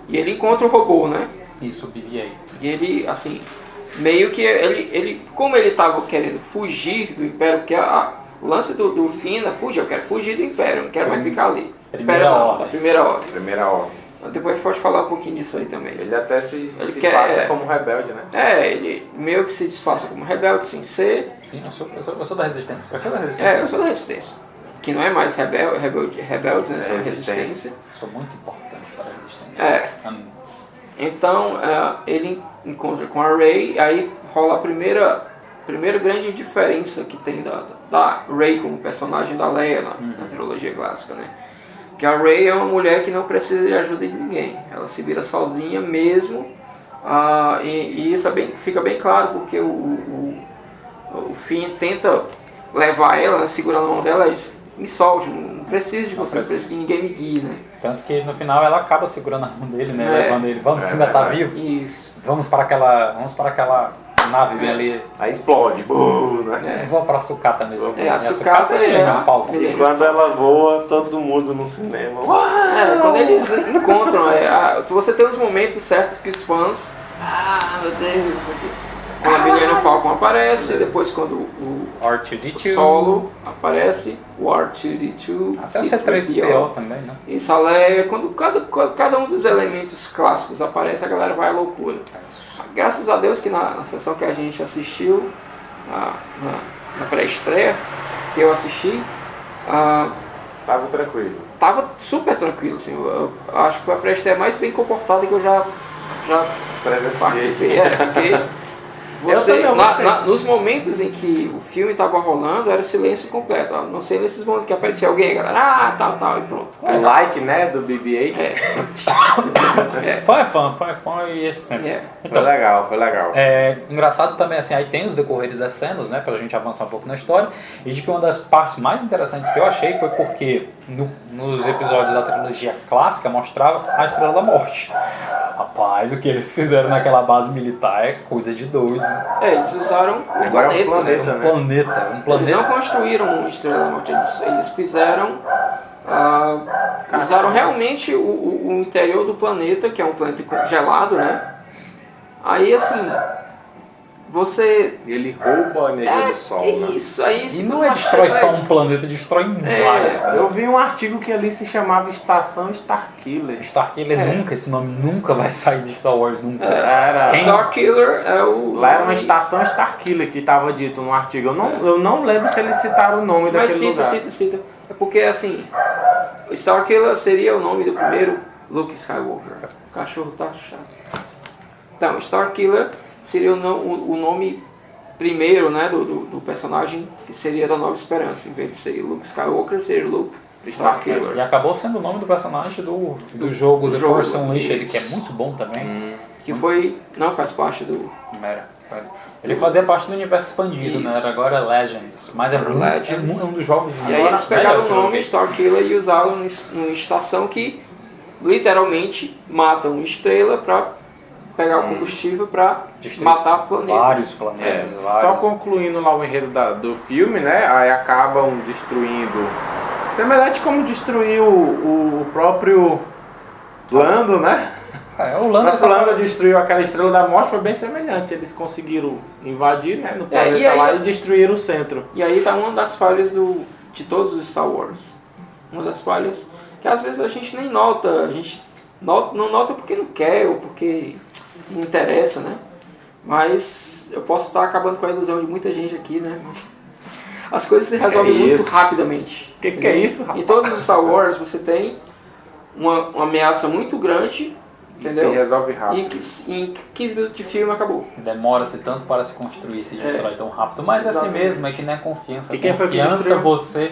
S3: E ele encontra o robô, né?
S2: Isso, o BB-8.
S3: E ele, assim, meio que ele como ele estava querendo fugir do Império, porque o lance do Finn é fugir, eu quero fugir do Império, não quero mais ficar ali.
S2: Primeira
S3: Império não,
S2: ordem.
S3: da primeira ordem.
S1: Primeira ordem.
S3: Depois a gente pode falar um pouquinho disso aí também.
S1: Ele até se
S3: quer-
S1: passa como rebelde, né?
S3: Ele meio que se disfarça como rebelde, sem ser.
S2: Sim, eu sou da resistência. Eu sou da resistência.
S3: Eu sou da resistência. Que não é mais rebeldes, né? São
S1: resistência.
S3: resistência.
S2: Sou muito importante para a resistência.
S3: Então, ele encontra com a Rey, aí rola a primeira grande diferença que tem da Rey como personagem da Leia na trilogia clássica, né? Que a Rey é uma mulher que não precisa de ajuda de ninguém, ela se vira sozinha mesmo, e isso fica bem claro porque o Finn tenta levar ela, né, segurar na mão dela e diz, me solte, não preciso de você, não preciso que ninguém me guie, né?
S2: Tanto que no final ela acaba segurando a mão dele, né? Levando ele. Vamos, você ainda tá vivo?
S3: Isso.
S2: Vamos para aquela nave bem ali.
S1: Aí explode. Né?
S2: Eu vou para a sucata mesmo.
S3: A sucata é
S2: não falta.
S1: E quando ela voa, todo mundo no cinema.
S3: Quando eles encontram, você tem os momentos certos que os fãs, meu Deus, isso aqui. Quando a Millennium Falcon aparece, depois quando o
S2: R2-D2.
S3: Solo aparece, o R2-D2,
S2: Até o C3PO também, né?
S3: Isso, a Leia, quando cada um dos elementos clássicos aparece, a galera vai à loucura. Graças a Deus que na sessão que a gente assistiu, na pré-estreia, que eu assisti,
S1: Tava tranquilo.
S3: tava super tranquilo, assim, eu acho que foi a pré-estreia mais bem comportada que eu já
S1: Presenciei.
S3: participei, porque Você,
S1: também gostei.
S3: nos momentos em que o filme estava rolando, era silêncio completo. Não sei nesses momentos que aparecia alguém, a galera, tal, e pronto.
S1: O like, né, do BB-8.
S2: Foi esse sempre.
S1: Foi legal, foi legal.
S2: Engraçado também, assim, aí tem os decorreres das cenas, né, pra gente avançar um pouco na história, e de que uma das partes mais interessantes que eu achei foi porque nos episódios da trilogia clássica mostrava a Estrela da Morte. Rapaz, o que eles fizeram naquela base militar é coisa de doido.
S3: Eles usaram o
S1: Agora é um
S3: planeta,
S1: planeta,
S3: né?
S1: né?
S2: Um planeta.
S3: Eles não construíram uma Estrela da Morte, eles fizeram... usaram realmente o interior do planeta, que é um planeta congelado, né? Aí, assim... Você...
S1: Ele rouba a energia do Sol, né?
S3: Isso, aí...
S2: E não destrói só um planeta, destrói vários.
S1: Eu vi um artigo que ali se chamava Estação Starkiller.
S2: Starkiller nunca, esse nome nunca vai sair de Star Wars, nunca.
S3: Starkiller é o...
S1: Lá era uma Estação Starkiller que estava dito no artigo. Eu não lembro se eles citaram o nome daquele lugar.
S3: Mas cita. É porque, assim... Starkiller seria o nome do primeiro Luke Skywalker. O cachorro tá chato. Então, Starkiller... seria o nome primeiro, né, do personagem, que seria da Nova Esperança. Em vez de ser Luke Skywalker, seria Luke Starkiller.
S2: E acabou sendo o nome do personagem do jogo The Force Unleashed, que é muito bom também.
S3: Que foi... não faz parte do...
S2: Ele fazia parte do universo expandido, né? Agora é Legends. Mas é um dos jogos...
S3: E aí eles pegaram o nome Starkiller e usaram numa estação que literalmente mata uma estrela para pegar o combustível para matar planetas.
S2: Vários planetas.
S1: Só concluindo lá o enredo do filme, né? Aí acabam destruindo... semelhante como destruir o próprio Lando, né?
S2: O
S1: Lando destruiu aquela Estrela da Morte, foi bem semelhante. Eles conseguiram invadir, né, no planeta lá e destruir o centro.
S3: E aí tá uma das falhas de todos os Star Wars. Uma das falhas que às vezes a gente nem nota. A gente não nota porque não quer ou porque não interessa, né? Mas eu posso estar acabando com a ilusão de muita gente aqui, né? Mas as coisas se resolvem muito rapidamente.
S1: Que é isso, rapaz?
S3: Em todos os Star Wars você tem uma ameaça muito grande, entendeu?
S1: Se resolve rápido.
S3: E em 15 minutos de filme acabou.
S2: Demora-se tanto para se construir, se destrói tão rápido. Mas é assim mesmo, é que nem a confiança.
S1: E quem foi que destruiu?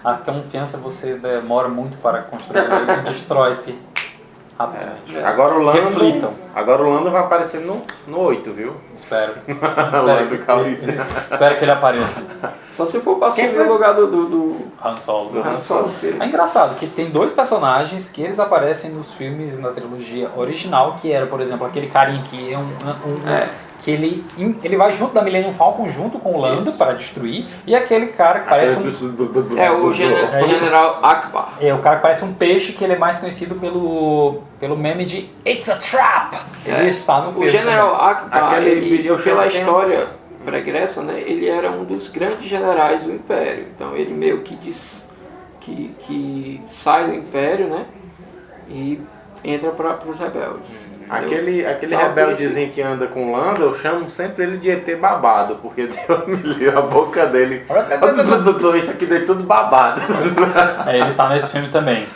S2: A confiança você demora muito para construir e destrói-se rapidamente.
S1: Agora o Lando...
S2: reflitam.
S1: Agora o Lando vai aparecer no 8, viu?
S2: Espero.
S1: Lando Calrissian.
S2: Espero que ele apareça.
S3: Só se for para assumir o lugar do
S2: Han Solo.
S3: Han Solo.
S2: É engraçado que tem dois personagens que eles aparecem nos filmes na trilogia original, que era, por exemplo, aquele carinha que é que ele vai junto da Millennium Falcon junto com o Lando para destruir, e aquele cara que parece
S3: o General Akbar.
S2: É o cara que parece um peixe, que ele é mais conhecido pelo meme de It's a Trap. Ele está no filme.
S3: O General Akbar, pela
S1: tenho...
S3: história pregressa, né, ele era um dos grandes generais do Império. Então ele meio que que sai do Império, né, e entra para os rebeldes.
S1: Aquele rebeldezinho que anda com o Lando, eu chamo sempre ele de ET babado, porque a boca dele... Isso aqui daí tudo babado.
S2: Ele tá nesse filme também.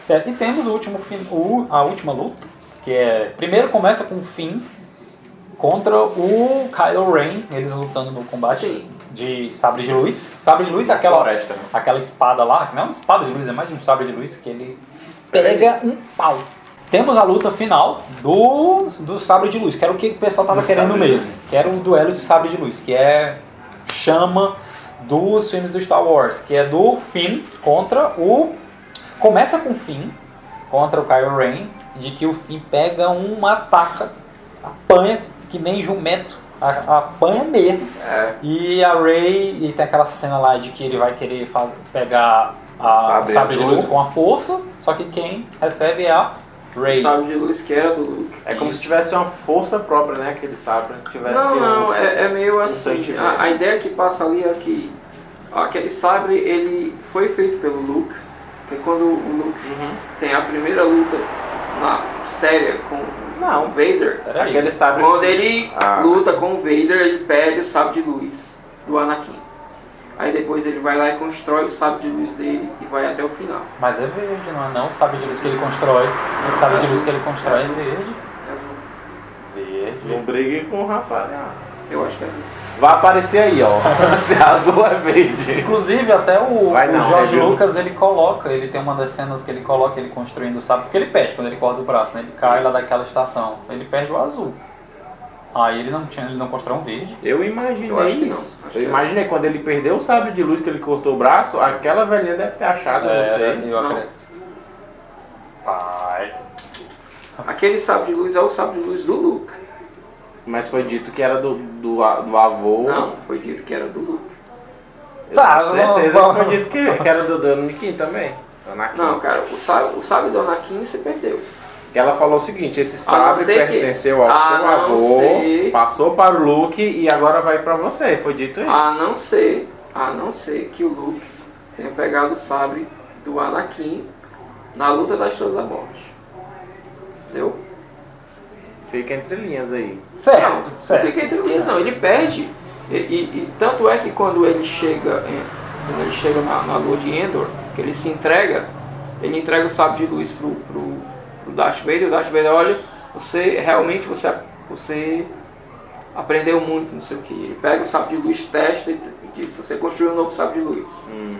S2: Certo? E temos a última luta, que é... Primeiro começa com o Finn contra o Kylo Ren, eles lutando no combate de sabre de luz. Sabre de luz é aquela espada lá, que não é uma espada de luz, é mais um sabre de luz que ele pega um pau. Temos a luta final do sabre de luz, que era o que o pessoal estava querendo mesmo. Que era o duelo de sabre de luz, que é chama dos filmes do Star Wars, que é do Finn contra o... Começa com o Finn contra o Kylo Ren, de que o Finn pega uma taca, apanha que nem jumento, apanha mesmo. E a Rey, e tem aquela cena lá de que ele vai querer pegar o sabre de luz com a força, só que quem recebe é a Rey.
S3: O sabre de luz que era do Luke.
S1: É como se tivesse uma força própria, né? Aquele sabre.
S3: Não, é meio assim. A ideia que passa ali é que aquele sabre ele foi feito pelo Luke. Porque quando o Luke tem a primeira luta séria com o Vader,
S1: aquele sabre.
S3: Quando ele luta com o Vader, ele perde o sabre de luz do Anakin. Aí depois ele vai lá e constrói o sabre de luz dele e vai até o final.
S2: Mas é verde, não é não? O sabre de luz que ele constrói. O sabre de luz que ele constrói é verde.
S1: Verde. Não brigue com o rapaz.
S3: Eu acho que é verde.
S1: Vai aparecer aí, ó. Se é azul é verde.
S2: Inclusive, até o George
S1: review.
S2: Lucas, ele tem uma das cenas que ele coloca ele construindo o sabre, porque ele perde quando ele corta o braço, né? Ele cai lá daquela estação, ele perde o azul. Aí ele não constrói um verde.
S1: Eu imaginei
S3: Eu acho que
S1: isso.
S3: não. Acho
S1: Eu
S3: que
S1: imaginei quando ele perdeu o sabre de luz que ele cortou o braço, aquela velhinha deve ter achado, eu não sei.
S2: Eu
S3: Não.
S2: acredito. Pai.
S3: Aquele sabre de luz é o sabre de luz do Luke.
S1: Mas foi dito que era do avô.
S3: Não, foi dito que era do Luke.
S1: Eu
S2: Tá,
S1: tenho certeza
S2: vamos.
S1: que foi dito que era do Anakin também. Anakin.
S3: Não, cara, o sabre do Anakin se perdeu.
S1: Que ela falou o seguinte, esse
S3: A não
S1: sabre
S3: ser que-
S1: pertenceu ao
S3: a
S1: seu
S3: não
S1: avô,
S3: ser-
S1: passou para o Luke e agora vai pra você. Foi dito isso.
S3: A não ser que o Luke tenha pegado o sabre do Anakin na luta da Estrela da Morte. Entendeu?
S1: Fica entre linhas aí.
S2: Certo,
S3: Não
S2: certo.
S3: fica entre linhas, não. Ele perde. E tanto é que quando ele chega, na lua de Endor, que ele se entrega, ele entrega o sabre de luz pro Darth Vader. O Darth Vader, olha, você aprendeu muito, não sei o que. Ele pega o sabre de luz, testa e diz, você construiu um novo sabre de luz.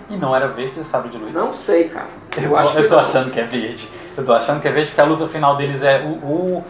S2: E não era verde o sabre de luz?
S3: Não sei, cara.
S2: Eu tô
S3: não.
S2: achando que é verde. Eu tô achando que é verde porque a luta final deles é o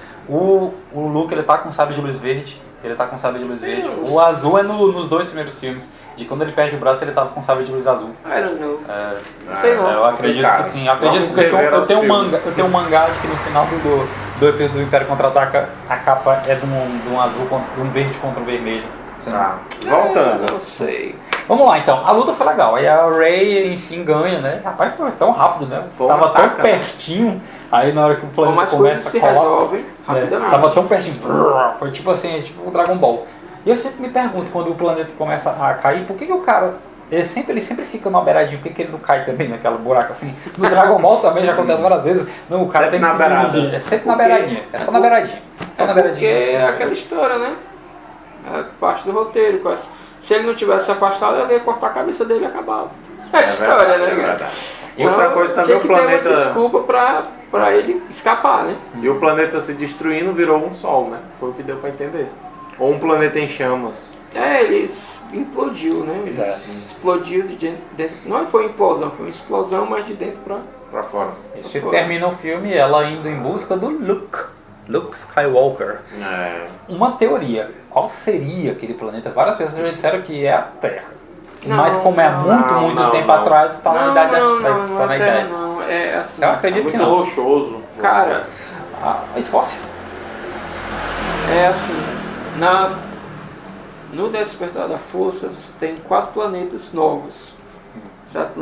S2: Luke, ele tá com sabre de luz verde. Ele tá com sabre de luz verde.
S3: Deus.
S2: O azul é nos dois primeiros filmes. De quando ele perde o braço, ele tava com sabre de luz azul.
S3: I don't know.
S2: É,
S3: Não sei não.
S2: eu acredito que sim. Eu acredito
S1: Vamos
S2: que
S1: rever
S2: eu
S1: os
S2: tenho
S1: filmes.
S2: eu tenho um mangá de que no final do Império Contra-Ataca, a capa é de um azul, de um verde contra um vermelho.
S1: Tá. Voltando.
S3: Não sei.
S2: Vamos lá então, a luta foi legal, aí a Rey enfim ganha, né? Rapaz, foi tão rápido, né?
S1: Foi
S2: Tava
S1: uma
S2: tão
S1: taca, né?
S2: pertinho, aí na hora que o
S3: Como
S2: planeta
S3: as coisas
S2: começa
S3: se
S2: a colar,
S3: resolvem rapidamente.
S2: tava tão pertinho, foi tipo assim, é tipo o Dragon Ball. E eu sempre me pergunto, quando o planeta começa a cair, por que o cara, ele sempre fica numa beiradinha, por que ele não cai também naquela buraco assim? No Dragon Ball também já acontece várias vezes, não, o cara
S1: Sempre
S2: tem que
S1: na
S2: se
S1: beirada.
S2: dividir, é sempre na
S3: Porque-
S2: beiradinha, é só na beiradinha, só na
S3: Porque
S2: beiradinha.
S3: é aquela história, né? É parte do roteiro. Se ele não tivesse se afastado, ele ia cortar a cabeça dele e acabava. É a história,
S1: verdade,
S3: né?
S1: é
S3: cara?
S1: verdade. E outra coisa também,
S3: tinha
S1: o
S3: que ter uma
S1: planeta...
S3: desculpa pra ele escapar, né?
S1: E o planeta se destruindo virou um sol, né? Foi o que deu pra entender. Ou um planeta em chamas.
S3: Eles implodiu, né? Ele explodiu de dentro. Não foi implosão, foi uma explosão, mas de dentro pra...
S1: Pra fora.
S2: Isso e termina o filme ela indo em busca do Luke Skywalker.
S1: É.
S2: Uma teoria, qual seria aquele planeta? Várias pessoas já disseram que é a Terra.
S3: Não,
S2: Mas como é muito
S1: não,
S2: tempo
S1: não.
S2: atrás, está na idade
S3: não,
S2: tá
S3: não
S2: na
S3: é
S2: idade.
S3: terra, não. É assim.
S2: Eu
S1: É
S2: acredito
S1: muito
S2: que não.
S1: rochoso.
S3: Cara,
S2: A Escócia.
S3: é assim. No Despertar da Força, você tem 4 planetas novos. Certo?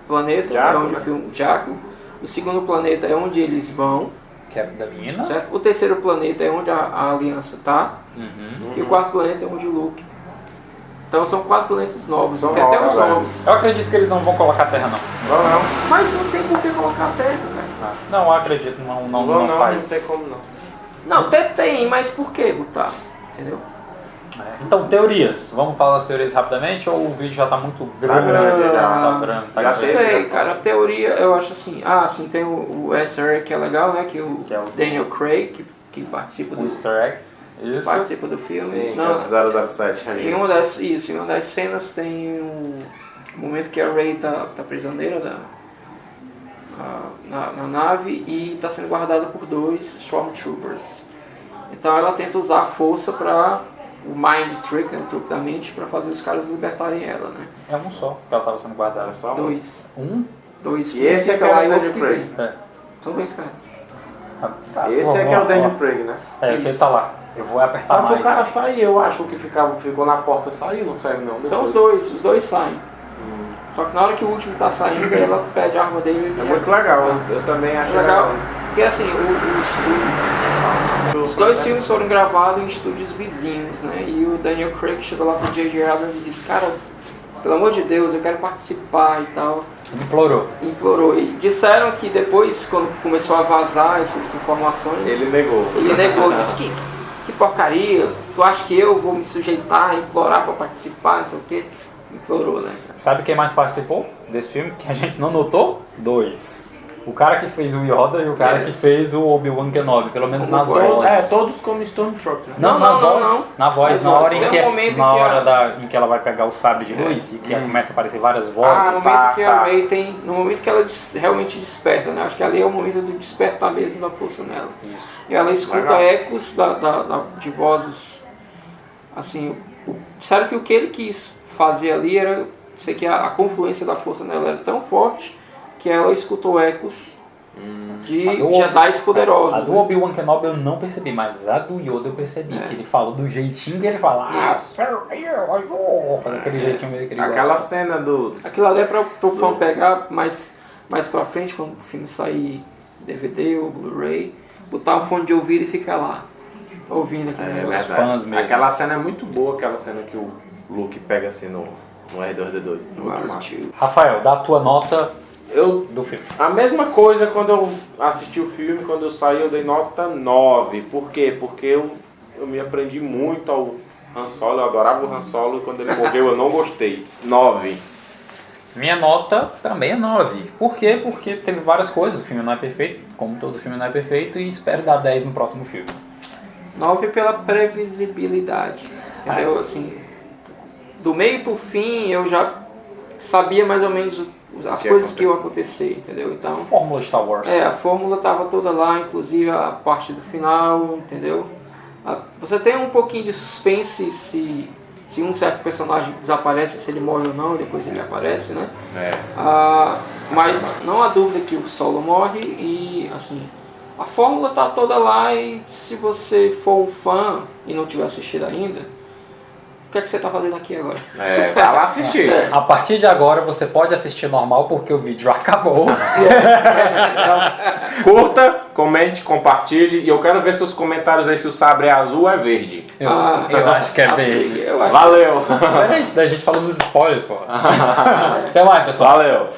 S3: Planeta é
S1: Jakku,
S3: onde
S1: né?
S3: o filme Jakku. O segundo planeta é onde eles vão.
S2: Que é da menina.
S3: Certo? O terceiro planeta é onde a aliança está. E o quarto planeta é onde o Luke. Então são 4 planetas novos.
S1: São
S3: Tem até
S1: novos,
S3: os
S1: velho.
S3: nomes.
S2: Eu acredito que eles não vão colocar a Terra, não.
S1: Não.
S3: Mas não tem por que colocar a Terra, cara.
S2: Não, eu acredito, não faz.
S1: tem como não.
S3: Não, até tem, mas por que botar? Entendeu?
S2: É. Então, teorias. Vamos falar das teorias rapidamente ou o vídeo já está muito grande?
S1: grande, já.
S2: Tá grande, tá
S1: Já
S2: grande.
S1: teve.
S3: Sei, cara, a teoria eu acho assim. Assim, tem o SR que é legal, né? Que
S2: Que é o-
S3: Daniel Craig, que participa
S2: Um
S3: do,
S2: easter egg. Isso.
S3: participa do filme.
S1: Sim, que é
S3: Não,
S1: o 007.
S3: em uma das cenas tem um momento que a Rey tá prisioneira na nave e está sendo guardada por 2 Stormtroopers. Então ela tenta usar a força para o Mind Trick, né, o truque da mente, para fazer os caras libertarem ela, né?
S2: É um só que ela estava sendo guardada.
S1: Só
S3: 2.
S2: Um?
S3: 2.
S1: E esse é que é o Daniel Craig.
S2: É.
S3: São 2 caras.
S2: Tá,
S1: Esse é que é o Daniel Craig, né?
S2: É, que ele tá lá. Eu vou apertar
S1: Só que
S2: mais.
S1: o cara saiu, eu acho que ficou na porta saiu, não saiu não.
S3: São os dois saem. Só que na hora que o último tá saindo, ela pede a arma dele e
S1: É muito legal, eu também acho legal isso.
S3: Porque assim, os 2 filmes foram gravados em estúdios vizinhos, né? E o Daniel Craig chegou lá pro J.J. Abrams e disse, cara, pelo amor de Deus, eu quero participar e tal.
S2: Implorou.
S3: Implorou. E disseram que depois, quando começou a vazar essas informações,
S1: Ele negou.
S3: ele negou, disse que porcaria, tu acha que eu vou me sujeitar, implorar pra participar, não sei o quê? Implorou, né?
S2: Sabe quem mais participou desse filme que a gente não notou? 2. O cara que fez o Yoda e o cara que fez o Obi-Wan Kenobi, pelo menos
S3: Como
S2: nas
S3: voz.
S2: vozes.
S1: Todos como Stormtrooper.
S2: Não,
S3: Não,
S2: nas
S3: não,
S2: vozes.
S3: não.
S2: Na voz,
S3: Nas
S2: na hora
S3: vozes.
S2: em
S3: Tem
S2: que,
S3: um momento
S2: na
S3: que
S2: hora
S3: a-
S2: em que ela vai pegar o sabre de luz e que começa a aparecer várias
S3: No
S2: vozes.
S3: momento que a
S1: tá.
S3: Rey tem. No momento que ela realmente desperta, né? Acho que ali é o momento do despertar mesmo da força nela.
S2: Isso.
S3: E ela escuta
S1: Legal.
S3: ecos de vozes. Assim, sabe que o que ele quis fazer ali era. Sei que a confluência da força nela era tão forte que ela escutou ecos de
S2: A do
S3: Jedi
S2: A
S3: poderosos.
S2: do
S3: Né?
S2: Obi-Wan Kenobi eu não percebi, mas a do Yoda eu percebi. Que ele fala do jeitinho que ele fala.
S3: Isso.
S2: Daquele jeitinho meio que ele
S1: Aquela
S2: gosta.
S1: cena do.
S3: Aquilo ali é para o fã pegar mais pra frente, quando o filme sair DVD ou Blu-ray, botar um fone de ouvido e ficar lá, ouvindo aquele negócio.
S2: fãs mesmo.
S1: Aquela cena é muito boa, aquela cena que o Luke pega assim no R2D2. Muito massa.
S2: Rafael, dá a tua nota
S1: Eu,
S2: do filme.
S1: a mesma coisa quando eu assisti o filme, quando eu saí eu dei nota 9. Por quê? Porque eu me aprendi muito ao Han Solo, eu adorava o Han Solo e quando ele morreu eu não gostei. 9.
S2: Minha nota também é 9. Por quê? Porque teve várias coisas. O filme não é perfeito, como todo filme não é perfeito, e espero dar 10 no próximo filme.
S3: 9 pela previsibilidade, entendeu?
S2: Ah,
S3: Assim, do meio pro fim eu já sabia mais ou menos as
S1: que
S3: coisas que iam
S1: acontece.
S3: acontecer, entendeu? Então,
S2: Fórmula Star Wars.
S3: a fórmula tava toda lá, inclusive a parte do final, entendeu? Você tem um pouquinho de suspense se um certo personagem desaparece, se ele morre ou não, e depois ele aparece, né? Mas não há dúvida que o Solo morre e, assim, a fórmula tá toda lá e se você for um fã e não tiver assistido ainda, o que é que você tá fazendo aqui agora?
S1: Vai lá assistir.
S2: A partir de agora você pode assistir normal porque o vídeo acabou.
S1: Curta, comente, compartilhe e eu quero ver seus comentários aí se o sabre é azul ou é verde.
S2: Eu acho que é verde.
S3: Eu acho
S1: Valeu!
S2: Era isso, da gente falando dos spoilers, pô. Até mais, pessoal.
S1: Valeu!